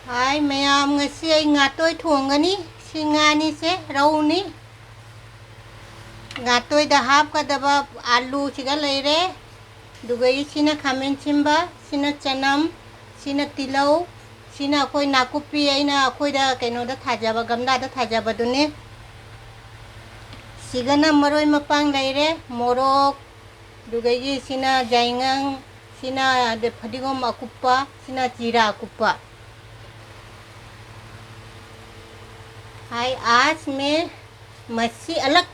Hai mayam ngasi ay ngatoy thongani si ngani se rauni ngatoy da hap ka daba alu chiga leire dugai sina khamen chimba sina chanam sina tilau sina akoi nakupi aina akoi da kaino da thajaba gamda da thajaba dune sigana maroi mapang leire morok dugai sina jaingang sina de phadigom akupa sina jira akupa। हाय आज मैं मच्छी अलग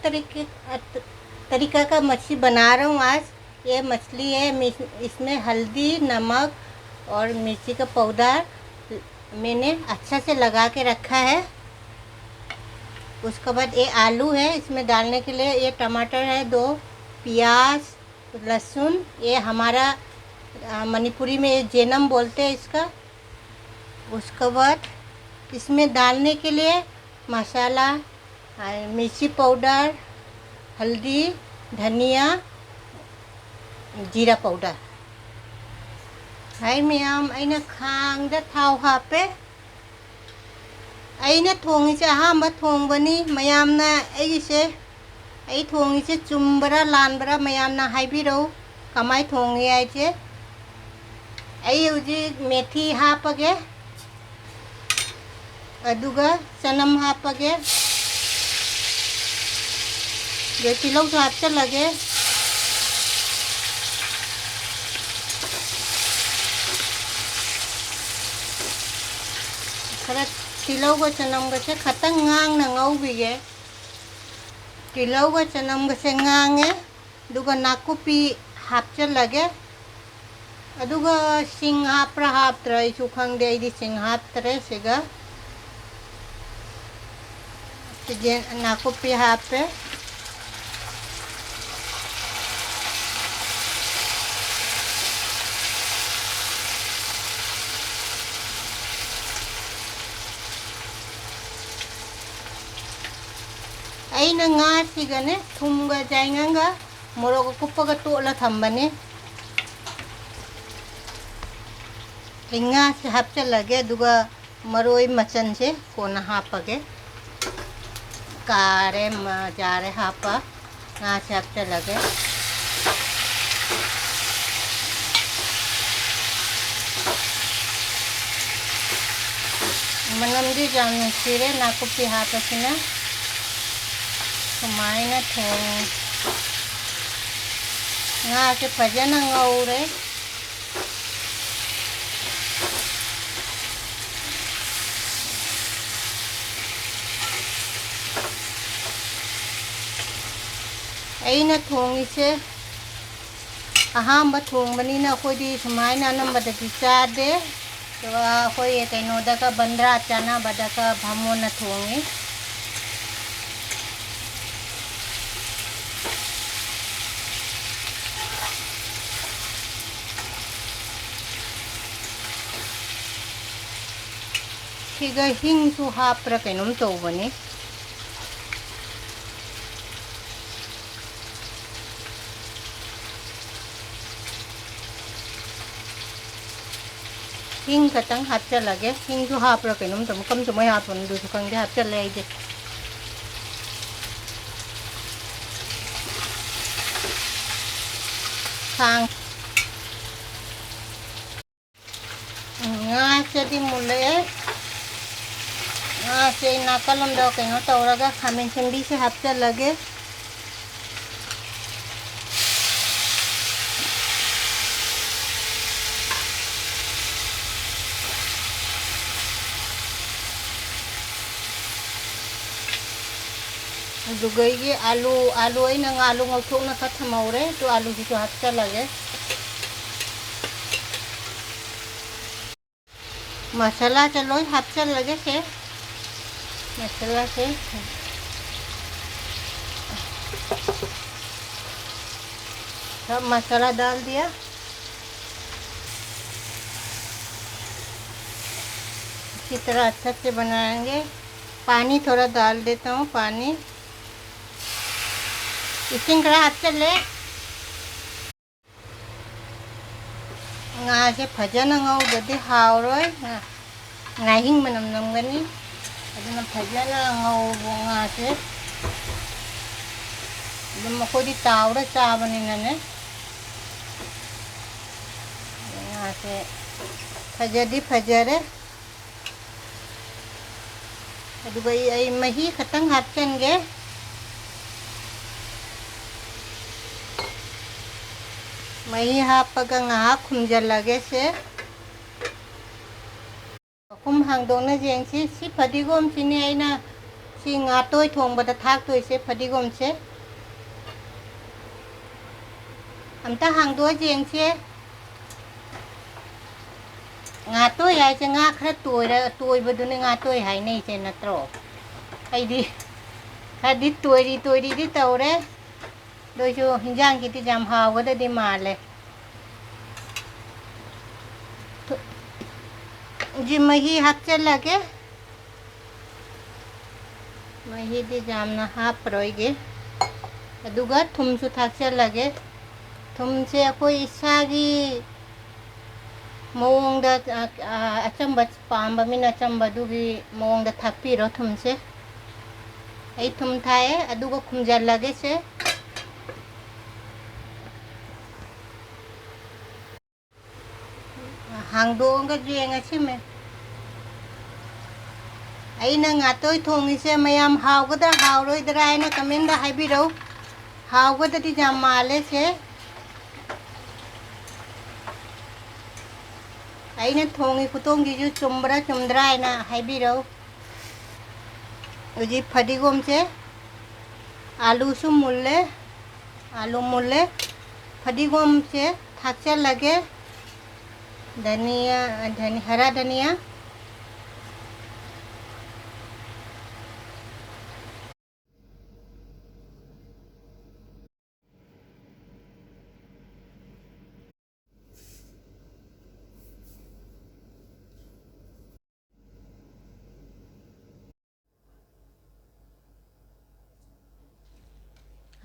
तरीका का मच्छी बना रहा हूँ। आज ये मछली है, इसमें हल्दी नमक और मिर्ची का पाउडर मैंने अच्छा से लगा के रखा है। उसके बाद ये आलू है, इसमें डालने के लिए ये टमाटर है, 2 प्याज लहसुन, ये हमारा मणिपुरी में ये जेनम बोलते हैं इसका। उसके बाद इसमें डालने के लिए मसाला मिर्ची पाउडर हल्दी धनिया जीरा पाउडर। हाय मैम अना खांगदा थाव हापे अना थोंगिसे अहांबा थोंबनी मयामना अइसे अइ थोंगिसे चुम्बरा लानबरा मयामना हाइबिरौ कमाय थोंगे आइसे। अइ हुजिक मेथी हापगे अदुगा चनम हापगे जो तिलौ तो हाथ लगे खरा तिलौ का चनम गसे खतंग ngang na ngaubiगे तिलौ का चनम गसे ngange दुगा नाकुपी हापचल लगे अदुगा सिंग हापरा हापत्रा इसु खंगदे इदि सिंग हापत्रे सिगा नाकुपी हापे अइना nga sigane thumga jainganga morok kuppaga tola thambane इंगा से हापचल लगे दुगा मरोई मचन से कोना हापगे कारे जारे हापा ना से हापचल लगे मनमदी जान सिरे नाकुपी हापसिना समायना थोंग nga से फजना ngauरे अइना थोंगिसे अहांबा थोंबनीना अखोइदी सुमाइना अनंबददी चादे तो अखोइ कैनोदका बंद्रा चना बदका भामोना थोंगे सिगा हिंग सु हाप्रा कैनोम तौबनी हिंग खतंग हापचल लगे हिंग सु हाप्रा कैनोम तम कम सुमय हापन दु सुखंगे हापचल ले जे खांग nga से मुले nga से नाकलम दो कैनो तौरगा खामेन चंबी से हापचल लगे दुगई आलू आलू अइना आलू ngौथोकना खा थमौरे तो आलू की तो हापचल लगे मसाला चलो हापचल लगे से मसाला से सब मसाला डाल दिया इसी तरह अच्छा से बनाएंगे। पानी थोड़ा डाल देता हूँ पानी इसी तरह हापचल ले nga से फजन ngau ददी हावरोय ꯉꯥꯍꯤꯡ ꯃꯅꯝ ꯅꯝꯒꯅꯤ ꯑꯗꯨꯅ ꯐꯖꯅ ꯉꯧꯕ ꯉꯥꯁꯦ ꯑꯗꯨꯝ ꯑꯩꯈꯣꯏꯗꯤ ꯇꯥꯎꯔ ꯆꯥꯕꯅꯤꯅꯅꯦ ꯉꯥꯁꯦ ꯐꯖꯗꯤ ꯐꯖꯔꯦ ꯑꯗꯨꯒ ꯑꯩ ꯃꯍꯤ ꯈꯛꯇꯪ ꯍꯥꯞꯆꯟꯒꯦ ꯃꯍꯤ ꯍꯥꯞꯄꯒ ꯉꯥꯏꯍꯥꯛ ꯈꯨꯝꯖꯤꯜꯂꯒꯦ ꯁꯦ ꯃꯈꯨꯝ ꯍꯥꯡꯗꯣꯛꯅ ꯌꯦꯡꯁꯤ ꯁꯤ ꯐꯗꯤꯒꯣꯝꯁꯤꯅꯤ ꯑꯩꯅ ꯁꯤ ꯉꯥꯇꯣꯏ ꯊꯣꯡꯕꯗ ꯊꯥꯛꯇꯣꯏꯁꯦ ꯐꯗꯤꯒꯣꯝꯁꯦ ꯑꯝꯇ ꯍꯥꯡꯗꯣꯛꯑ ꯌꯦꯡꯁꯦ ꯉꯥꯇꯣꯏ ꯍꯥꯏꯁꯦ ꯉꯥ ꯈꯔ ꯇꯣꯏꯕꯗꯨꯅꯤ ꯉꯥꯇꯣꯏ ꯍꯥꯏꯅꯩꯁꯦ ꯅꯠꯇ꯭ꯔꯣ ꯑꯩꯗꯤ ꯈꯔꯗꯤ ꯇꯣꯏꯔꯤꯗꯤ ꯇꯧꯔꯦ ꯑꯗꯨꯏꯁꯨ ꯍꯤꯟꯖꯥꯡꯒꯤꯗꯤ ꯌꯥꯝ ꯍꯥꯎꯒꯗꯗꯤ ꯃꯥꯜꯂꯦ जी मही हापचल्लगे महीदी जामना हापरोइगे अदुगा थुमसु थाक्चल्लगे थुमसे अखोई इसागी मओंगदा अचंबा पाम्बा मिना अचंबादुगी मओंगदा थाक्पिरो थुमसे आई थुम थाए अदुगा खुमजल्लगे से हांगदोंगा जेंगसी में ꯑꯩꯅ ꯉꯥꯇꯣꯏ ꯊꯣꯡꯉꯤꯁꯦ ꯃꯌꯥꯝ ꯍꯥꯎꯒꯗ꯭ꯔꯥ ꯍꯥꯎꯔꯣꯏꯗ꯭ꯔꯥ ꯍꯥꯏꯅ ꯀꯃꯦꯟꯗ ꯍꯥꯏꯕꯤꯔꯧ ꯍꯥꯎꯒꯗꯗꯤ ꯌꯥꯝ ꯃꯥꯜꯂꯦ ꯁꯦ ꯑꯩꯅ ꯊꯣꯡꯉꯤ ꯈꯨꯊꯣꯡꯁꯤꯁꯨ ꯆꯨꯝꯕ꯭ꯔꯥ ꯆꯨꯝꯗ꯭ꯔꯥ ꯍꯥꯏꯅ ꯍꯥꯏꯕꯤꯔꯧ ꯍꯧꯖꯤꯛ ꯐꯗꯤꯒꯣꯝꯁꯦ आलूसु मुल्ले आलू मुल्ले फदीगोम से थाक्चल्लगे धनिया हरा धनिया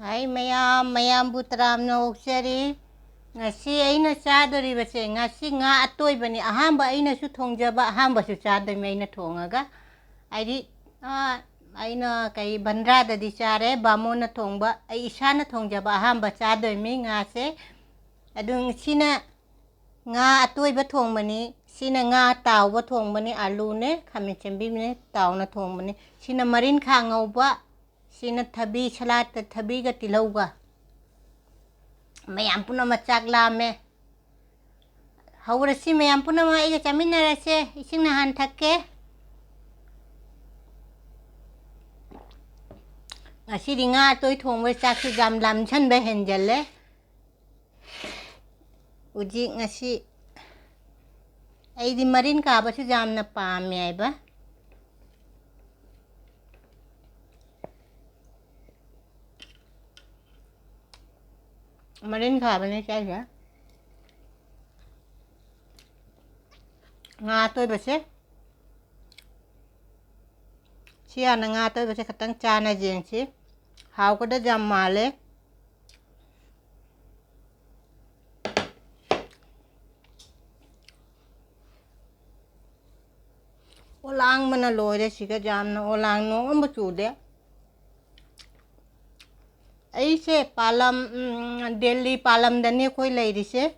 हाय मयाम मयाम बुतराम नोक्चरी ngasi aina chadori base ngasi nga atoi bani ahamba aina su thongjaba ahamba su chadoi me aina thongaga aidi aina kai bandra da di chare bamona thongba ai isana thongjaba ahamba chadoi mi nga se adung sina nga atoi ba thongbani sina nga tawba thongbani alu ne khamin chembi ne tawna thongbani sina marin kha ngauba sina thabi salat thabi ga tilauga ma'am Punam चाक लामे हौरसी ma'am Punam आइगा चामिन्नरसे इसिंग नहान थक्के ngasi nga tôi thong với chắc su jam lam chan be henjelle uji ngasi ai di marin ka ba su jam na pa me ai ba marin ka ba ne chai ya nga tôi ba se chia na nga tôi ba se khatang cha na jeng si hau ko da jam male olang mana loire siga jam na olang no am chu de ऐसे पालम दिल्ली पालम दने कोई लई से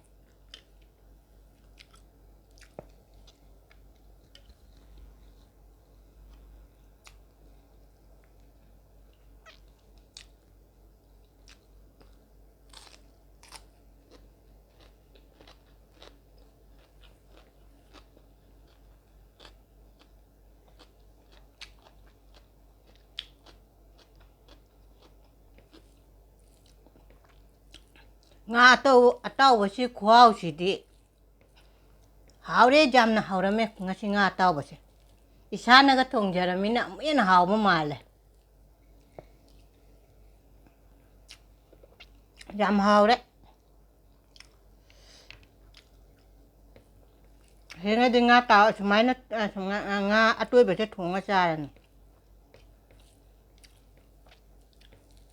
nga ataw basi khwaw sidi hawre jamna hawrame ngasi nga ataw basi isana ga thongjaramina men hawma male jam hawre henga de nga taw sumaina nga atoi basi thonga charan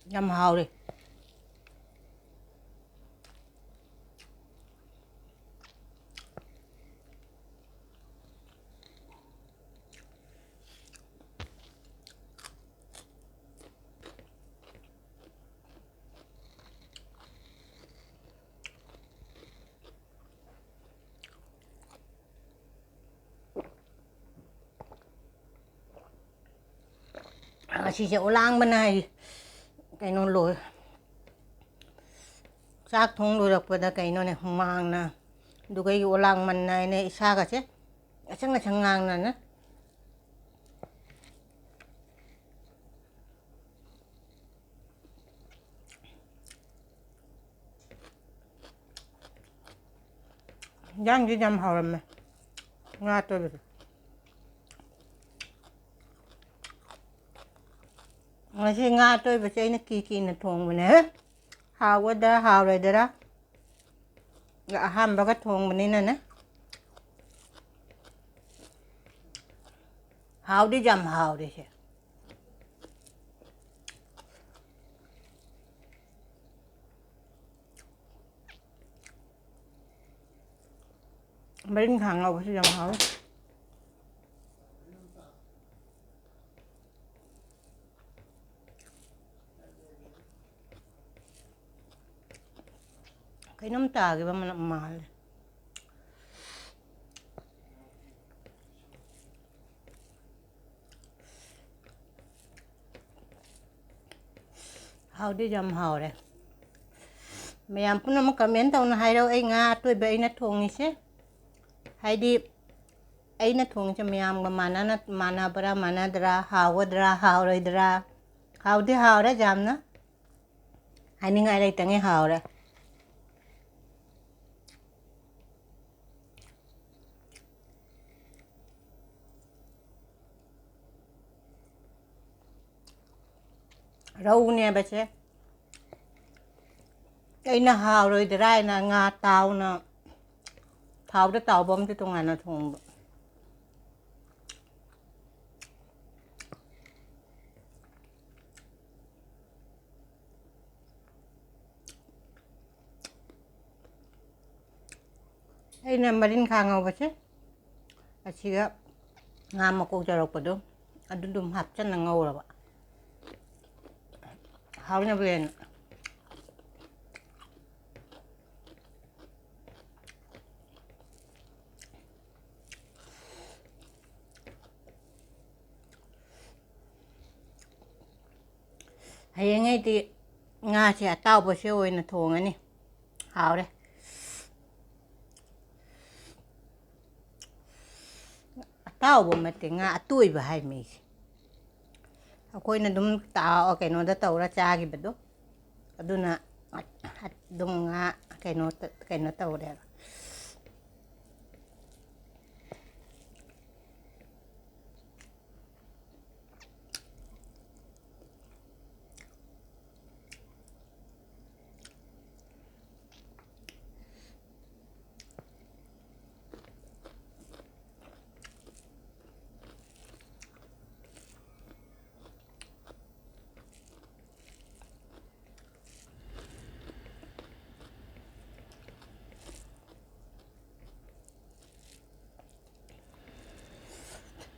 jam hawre ꯑꯁꯤꯁꯦ ꯑꯣꯂꯥꯡꯕꯅ ꯀꯩꯅꯣ ꯂꯣꯏ ꯆꯥꯛ ꯊꯣꯡ ꯂꯣꯏꯔꯛꯄꯗ ꯀꯩꯅꯣꯅꯦ ꯍꯨꯃꯥꯡꯅ ꯑꯗꯨꯒ ꯑꯩꯒꯤ ꯑꯣꯂꯥꯡꯃꯟꯅ ꯑꯩꯅ ꯏꯁꯥꯒꯁꯦ ꯑꯁꯪ ꯑꯁꯪ ꯉꯥꯡꯅꯅ ꯌꯥꯝꯗꯤ ꯌꯥꯝ ꯍꯥꯎꯔꯝꯃꯦ ꯉꯥ ꯑꯇꯣꯏꯕꯗꯣ ꯉꯁꯤ ꯉꯥ ꯑꯇꯣꯏꯕꯁꯦ ꯑꯩꯅ ꯀꯤꯅ ꯊꯣꯡꯕꯅꯦ ꯍꯥꯎꯒꯗ꯭ꯔꯥ ꯍꯥꯎꯔꯣꯏꯗ꯭ꯔꯥ ꯑꯍꯥꯟꯕꯒ ꯊꯣꯡꯕꯅꯤꯅꯅꯦ ꯍꯥꯎꯗꯤ ꯌꯥꯝ ꯍꯥꯎꯔꯦꯁꯦ ꯃꯔꯤꯡꯈꯥ ꯉꯧꯕꯁꯨ ꯌꯥꯝ ꯍꯥꯎꯋꯦ ꯀꯩꯅꯣꯝ ꯇꯥꯈꯤꯕ ꯃꯥꯜꯂꯦ ꯍꯥꯎꯗꯤ ꯌꯥꯝ ꯍꯥꯎꯔꯦ ꯃꯌꯥꯝ ꯄꯨꯝꯅꯃꯛ ꯀꯃꯦꯟ ꯇꯧꯅ ꯍꯥꯏꯔꯛꯑꯣ ꯑꯩ ꯉꯥ ꯑꯇꯣꯏꯕ ꯑꯩꯅ ꯊꯣꯡꯉꯤꯁꯦ ꯍꯥꯏꯗꯤ ꯑꯩꯅ ꯊꯣꯡꯉꯤꯁꯦ ꯃꯌꯥꯝꯒ ꯃꯥꯟꯅꯕ꯭ꯔꯥ ꯃꯥꯟꯅꯗ꯭ꯔꯥ ꯍꯥꯎꯒꯗ꯭ꯔꯥ ꯍꯥꯎꯔꯣꯏꯗ꯭ꯔꯥ ꯍꯥꯎꯗꯤ ꯍꯥꯎꯔꯦ ꯌꯥꯝꯅ ꯍꯥꯏꯅꯤꯡꯉꯥꯏ ꯂꯩꯇꯉꯩ ꯍꯥꯎꯔꯦ ꯔꯧꯅꯦꯕꯁꯦ ꯑꯩꯅ ꯍꯥꯎꯔꯣꯏꯗ꯭ꯔꯥ ꯍꯥꯏꯅ ꯉꯥ ꯇꯥꯎꯅ ꯊꯥꯎꯗ ꯇꯥꯎꯕ ꯑꯝꯇ ꯇꯣꯉꯥꯟꯅ ꯊꯣꯡꯕ ꯑꯩꯅ ꯃꯔꯤꯟꯈꯥ ꯉꯧꯕꯁꯦ ꯑꯁꯤꯒ ꯉꯥ ꯃꯀꯣꯛ ꯆꯥꯎꯔꯛꯄꯗꯣ ꯑꯗꯨ ꯑꯗꯨꯝ ꯍꯥꯞꯆꯟꯅ ꯉꯧꯔꯕ ꯍꯥꯎꯅꯕ ꯍꯦꯟꯅ ꯍꯌꯦꯡꯉꯩꯗꯤ ꯉꯥꯁꯦ ꯑꯇꯥꯎꯕꯁꯦ ꯑꯣꯏꯅ ꯊꯣꯡꯉꯅꯤ ꯍꯥꯎꯔꯦ ꯑꯇꯥꯎꯕ ꯅꯠꯇꯦ ꯉꯥ ꯑꯇꯣꯏꯕ ꯍꯥꯏ ꯃꯤꯁꯦ ꯑꯩꯈꯣꯏꯅ ꯑꯗꯨꯝ ꯀꯩꯅꯣꯗ ꯇꯧꯔ ꯆꯥꯈꯤꯕꯗꯣ ꯑꯗꯨꯅ ꯑꯗꯨꯝ ꯉꯥ ꯀꯩꯅꯣ ꯇꯧꯔꯦꯕ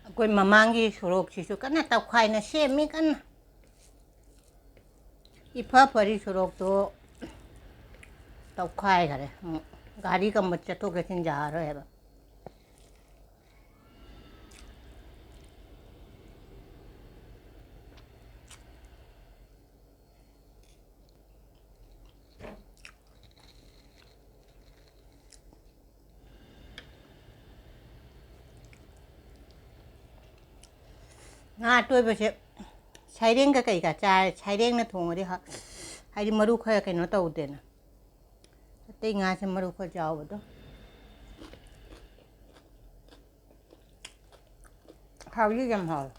ꯑꯩꯈꯣꯏ ꯃꯃꯥꯡꯒꯤ ꯁꯣꯔꯣꯛꯁꯤꯁꯨ ꯀꯟꯅ ꯇꯧꯈꯥꯏꯅ ꯁꯦꯝꯃꯤ ꯀꯟꯅ ꯏꯐ ꯐꯔꯤ ꯁꯣꯔꯣꯛꯇꯣ ꯇꯧꯈꯥꯏꯈꯔꯦ ꯒꯥꯔꯤꯒꯨꯝꯕ ꯆꯠꯊꯣꯛ ꯆꯠꯁꯤꯟ ꯌꯥꯔꯔꯣꯏꯕ ꯉꯥ ꯑꯇꯣꯏꯕꯁꯦ ꯁꯩꯔꯦꯡꯒ ꯀꯩꯀꯥ ꯆꯥꯔꯦ ꯁꯩꯔꯦꯡꯅ ꯊꯣꯡꯉꯗꯤ ꯍꯥꯏꯗꯤ ꯃꯔꯨ ꯈꯔ ꯀꯩꯅꯣ ꯇꯧꯗꯦꯅ ꯑꯇꯩ ꯉꯥꯁꯦ ꯃꯔꯨ ꯈꯔ ꯆꯥꯎꯕꯗꯣ ꯍꯥꯎꯗꯤ ꯌꯥꯝ ꯍꯥꯎꯋꯦ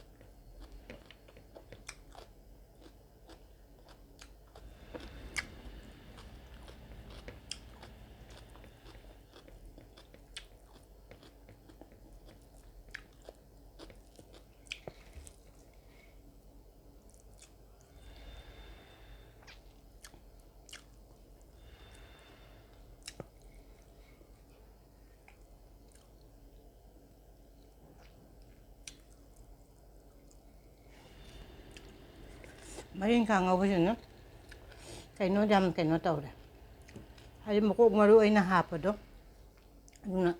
ꯃꯔꯤꯡꯈꯥ ꯉꯧꯕꯁꯤꯅ ꯀꯩꯅꯣ ꯌꯥꯝ ꯀꯩꯅꯣ ꯇꯧꯔꯦ ꯍꯥꯏꯗꯤ ꯃꯀꯣꯛ ꯃꯔꯨ ꯑꯩꯅ ꯍꯥꯞꯄꯗꯣ ꯑꯗꯨꯅ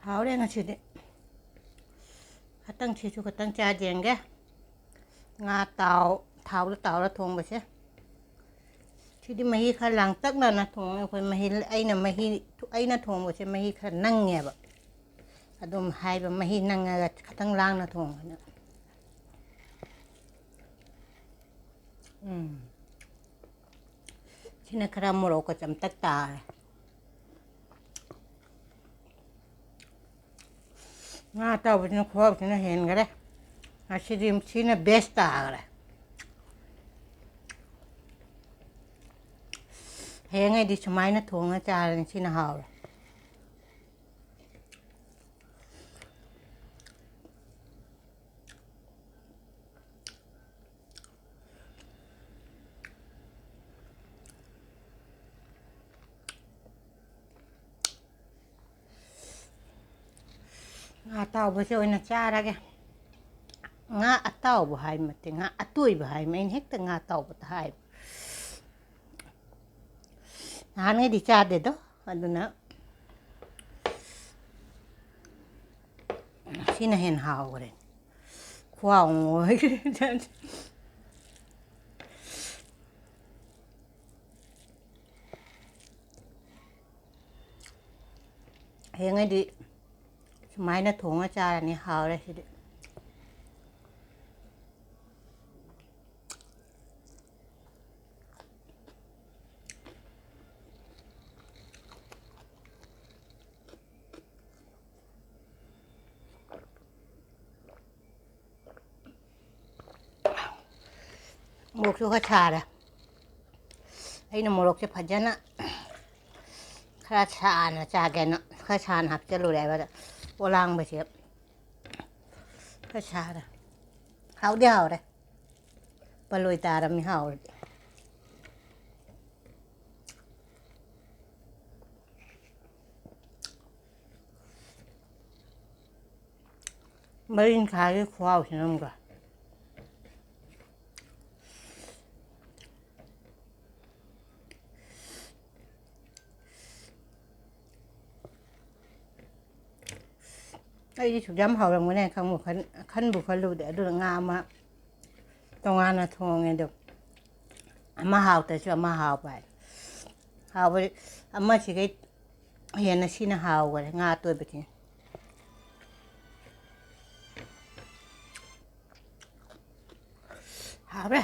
हावरे ngasidi खतंग छिसु खतंग चा जेंगे nga thau tau thong base chidi mahi kha lang tak na thong khoi mahi aina thong base mahi kha nang nge ba adum hai ba mahi nang ga khatang lang na thong na china khara moro ko cham tak ta nga tau base no khwa base no hen gare asidim china best ta gare hengai di chmai na thong na cha ni china haw nga tau base oina cha ra ge nga atau bu hai mate nga atui bu hai main hek ta nga tau bu hai nane di cha de do aduna sina hen haw gore khwao ngoi hengai di mai na thong cha ni haw re si मोरक su khara aina morok se phajana khara chana cha ge na khara chan hap chalu re ba olang ba se khara chara haw de haw re paloi tara mi haw marin kha ge khwao sinam ga ai chuk jam haw ram ne khang mu khan bu khalu de du nga ma tonga na thong e do ama haw ta chu ama haw ba haw ba ama chi ge hian na sina haw ga nga toi ba thi haw ra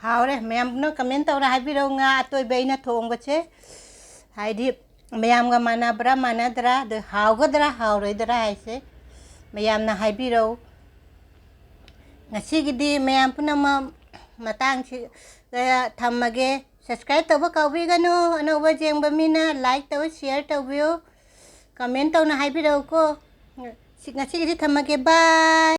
haure ma'am न comment तौर हाइबिरो nga atoi beina thong bache haidi ma'am ga manabra manadra de hawgadra hawroidra haise ma'am na haibiro ngasigidi ma'am punama matang chi thammage subscribe tawba kawbiganu anoba jengba mina like taw share tawbiyo comment tawna haibiro ko ngasigidi thammage bye